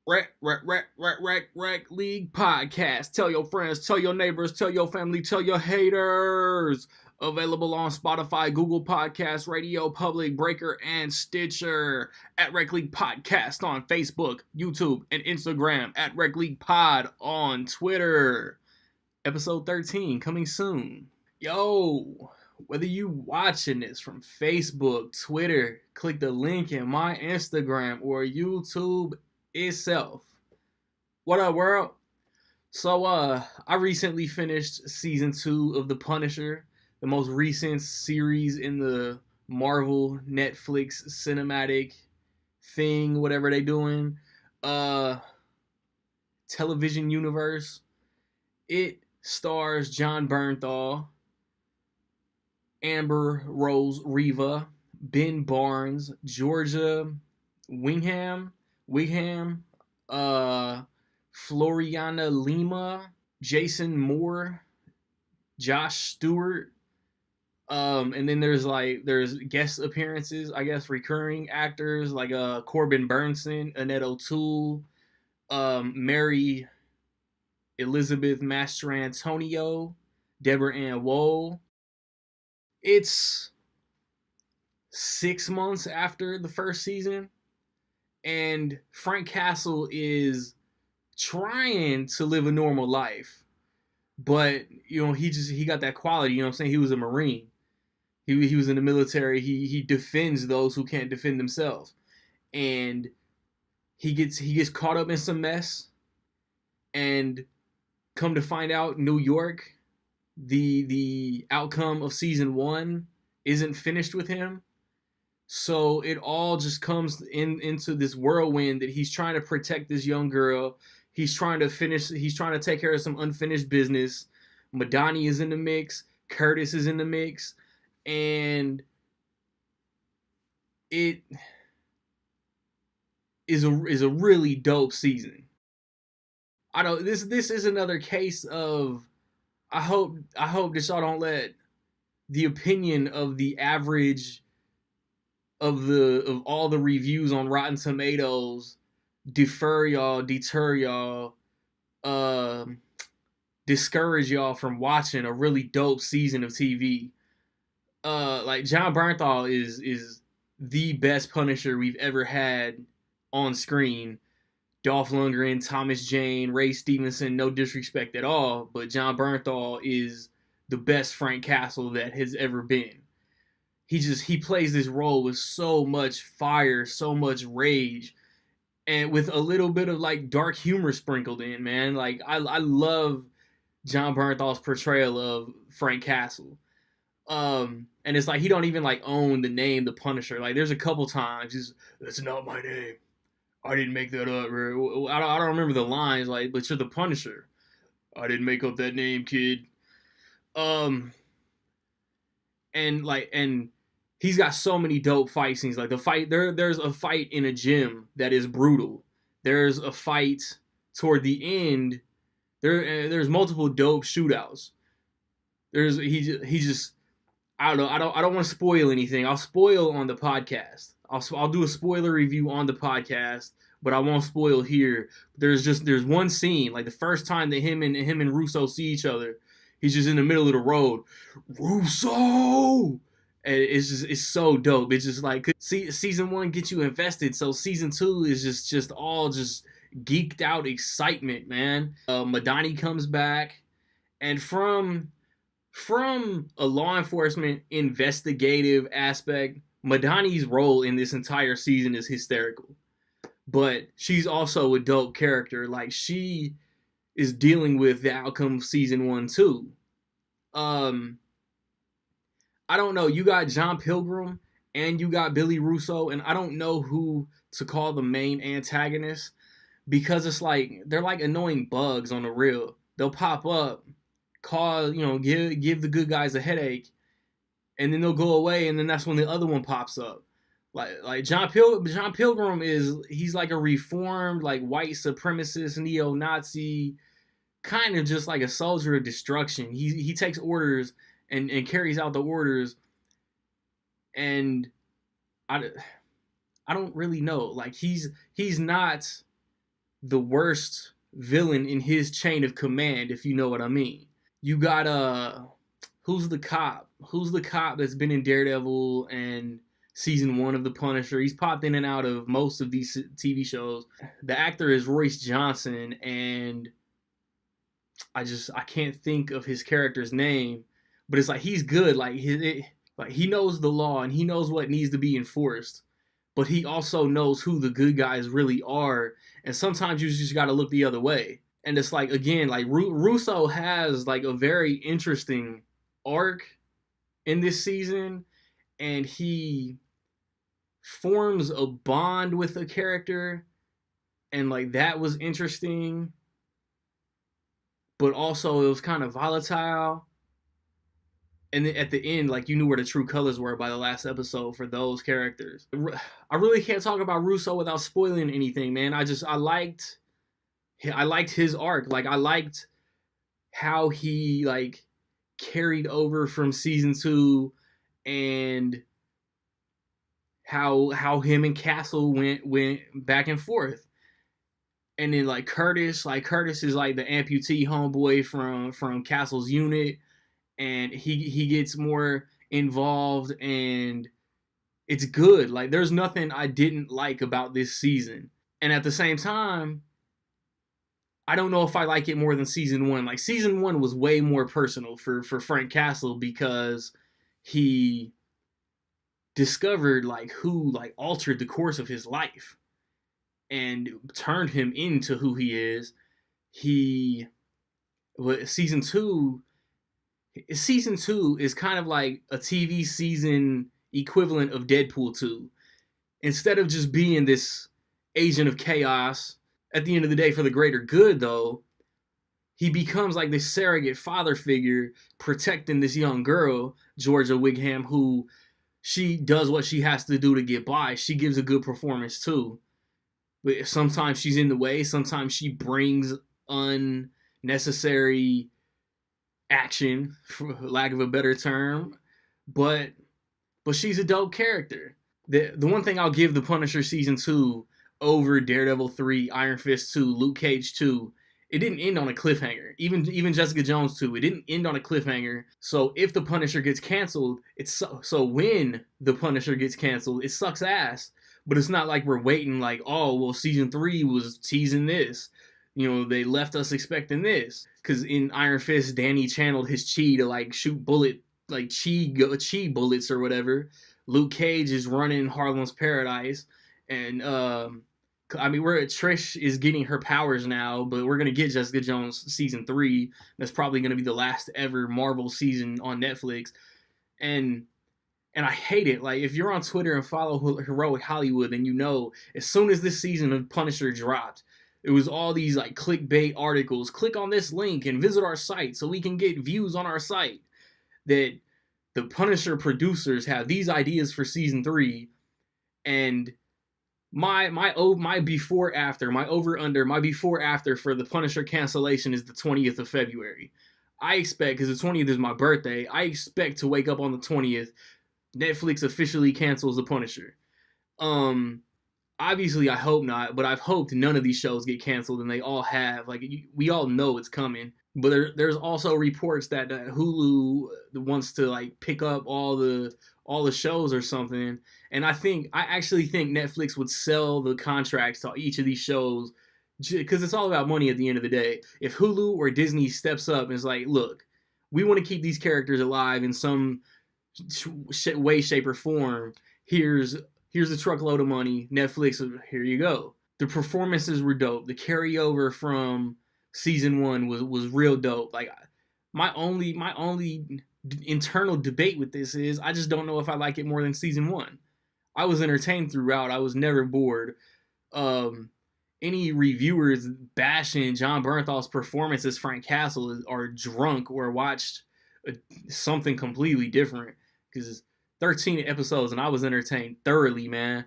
Rec League podcast. Tell your friends, tell your neighbors, tell your family, tell your haters. Available on Spotify, Google Podcasts, Radio Public, Breaker, and Stitcher. At Rec League Podcast on Facebook, YouTube, and Instagram. At Rec League Pod on Twitter. Episode 13 coming soon. Yo, whether you watching this from Facebook, Twitter, click the link in my Instagram or YouTube itself. What up, world? So, I recently finished season 2 of The Punisher, the most recent series in the Marvel Netflix cinematic thing, whatever they doing, television universe. It stars Jon Bernthal, Amber Rose Reva, Ben Barnes, Georgia Wingham, Floriana Lima, Jason Moore, Josh Stewart, and then there's guest appearances, I guess, recurring actors like Corbin Burnson, Annette O'Toole, Mary Elizabeth Mastrantonio, Deborah Ann Woll. It's 6 months after the first season, and Frank Castle is trying to live a normal life, but he got that quality. You know what I'm saying? He was a Marine. He was in the military. He defends those who can't defend themselves, and he gets caught up in some mess, and come to find out, New York, the outcome of season 1 isn't finished with him. So it all just comes into this whirlwind that he's trying to protect this young girl. He's trying to take care of some unfinished business. Madani is in the mix. Curtis is in the mix. And it is a really dope season. I don't this is another case of I hope that y'all don't let the opinion of the average of all the reviews on Rotten Tomatoes deter y'all, discourage y'all from watching a really dope season of TV. Like Jon Bernthal is the best Punisher we've ever had on screen. Dolph Lundgren, Thomas Jane, Ray Stevenson, no disrespect at all, but Jon Bernthal is the best Frank Castle that has ever been. He plays this role with so much fire, so much rage, and with a little bit of like dark humor sprinkled in, man. Like I love Jon Bernthal's portrayal of Frank Castle. And it's like he don't even like own the name The Punisher. Like there's a couple times that's not my name. I didn't make that up. Bro. I don't remember the lines, like, but you're The Punisher. I didn't make up that name, kid. And he's got so many dope fight scenes. Like there's a fight in a gym that is brutal. There's a fight toward the end. There's multiple dope shootouts. He just I don't know. I don't want to spoil anything. I'll spoil on the podcast. I'll do a spoiler review on the podcast, but I won't spoil here. There's one scene, like the first time that him and Russo see each other, he's just in the middle of the road, Russo, and it's so dope. It's just like season 1 gets you invested, so season 2 is just all just geeked out excitement, man. Madani comes back, and from a law enforcement investigative aspect, Madani's role in this entire season is hysterical. But she's also a dope character. Like she is dealing with the outcome of season 1 too. I don't know. You got John Pilgrim and you got Billy Russo, and I don't know who to call the main antagonist because it's like they're like annoying bugs on the reel. They'll pop up, give the good guys a headache, and then they'll go away, and then that's when the other one pops up. Like John Pilgrim he's like a reformed like white supremacist neo-Nazi, kind of just like a soldier of destruction. He takes orders and carries out the orders, and I don't really know. Like he's not the worst villain in his chain of command, if you know what I mean. You got who's the cop? Who's the cop that's been in Daredevil and season 1 of The Punisher? He's popped in and out of most of these TV shows. The actor is Royce Johnson, and I can't think of his character's name, but it's like he's good. Like he knows the law and he knows what needs to be enforced, but he also knows who the good guys really are. And sometimes you just got to look the other way. And it's like, again, like Russo has like a very interesting arc in this season, and he forms a bond with a character, and like that was interesting, but also it was kind of volatile. And then at the end, like, you knew where the true colors were by the last episode for those characters. I really can't talk about Russo without spoiling anything, man. I liked his arc. Like, I liked how he like carried over from season 2, and how him and Castle went back and forth. And then like Curtis is like the amputee homeboy from Castle's unit, and he gets more involved, and it's good. Like, there's nothing I didn't like about this season. And at the same time, I don't know if I like it more than season 1. Like, season 1 was way more personal for Frank Castle, because he discovered like who like altered the course of his life and turned him into who he is. Season 2 is kind of like a TV season equivalent of Deadpool 2. Instead of just being this agent of chaos, at the end of the day for the greater good, though, he becomes like this surrogate father figure protecting this young girl, Georgia Wigham, who she does what she has to do to get by. She gives a good performance too. But sometimes she's in the way. Sometimes she brings unnecessary action, for lack of a better term. But she's a dope character. The one thing I'll give The Punisher season 2 over Daredevil 3, Iron Fist 2, Luke Cage 2, it didn't end on a cliffhanger. Even Jessica Jones 2, it didn't end on a cliffhanger. So if The Punisher gets canceled, so when The Punisher gets canceled, it sucks ass. But it's not like we're waiting like, oh, well, season 3 was teasing this. You know, they left us expecting this. Because in Iron Fist, Danny channeled his chi to like shoot chi bullets or whatever. Luke Cage is running Harlem's Paradise. And Trish is getting her powers now, but we're gonna get Jessica Jones season 3. That's probably gonna be the last ever Marvel season on Netflix, and I hate it. Like, if you're on Twitter and follow Heroic Hollywood, then you know as soon as this season of Punisher dropped, it was all these like clickbait articles. Click on this link and visit our site so we can get views on our site. That the Punisher producers have these ideas for season 3, and my before after for the Punisher cancellation is the 20th of February. I expect, because the 20th is my birthday, I expect to wake up on the 20th, Netflix officially cancels the Punisher. Obviously I hope not, but I've hoped none of these shows get canceled, and they all have. Like, we all know it's coming. But there's also reports that Hulu wants to like pick up all the shows or something. And I actually think Netflix would sell the contracts to each of these shows, because it's all about money at the end of the day. If Hulu or Disney steps up and is like, look, we want to keep these characters alive in some way, shape, or form. Here's a truckload of money. Netflix, here you go. The performances were dope. The carryover from season 1 was real dope. Like, my only internal debate with this is I just don't know if I like it more than season 1. I was entertained throughout. I was never bored. Any reviewers bashing Jon Bernthal's performance as Frank Castle are drunk or watched something completely different, because 13 episodes and I was entertained thoroughly, man.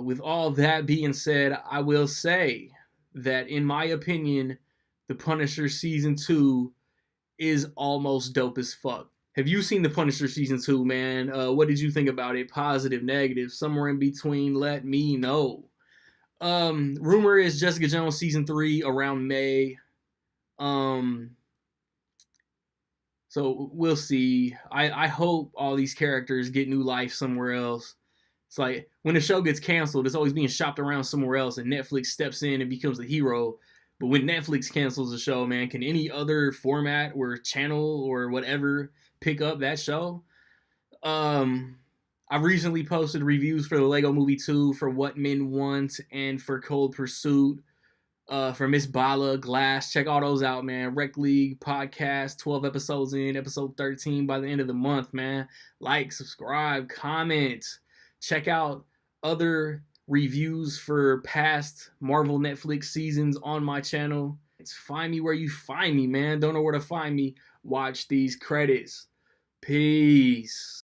With all that being said, I will say that, in my opinion, The Punisher season 2 is almost dope as fuck. Have you seen The Punisher season 2, man? What did you think about it? Positive, negative, somewhere in between? Let me know. Rumor is Jessica Jones season 3 around May. Um, so we'll see. I hope all these characters get new life somewhere else. It's like when the show gets canceled, it's always being shopped around somewhere else, and Netflix steps in and becomes the hero. But when Netflix cancels a show, man, can any other format or channel or whatever pick up that show? Um, I've recently posted reviews for the Lego Movie 2, for What Men Want, and for Cold Pursuit. For Miss Bala, Glass. Check all those out, man. Rec League podcast, 12 episodes in, episode 13 by the end of the month, man. Like, subscribe, comment. Check out other reviews for past Marvel Netflix seasons on my channel. It's find me where you find me, man. Don't know where to find me. Watch these credits. Peace.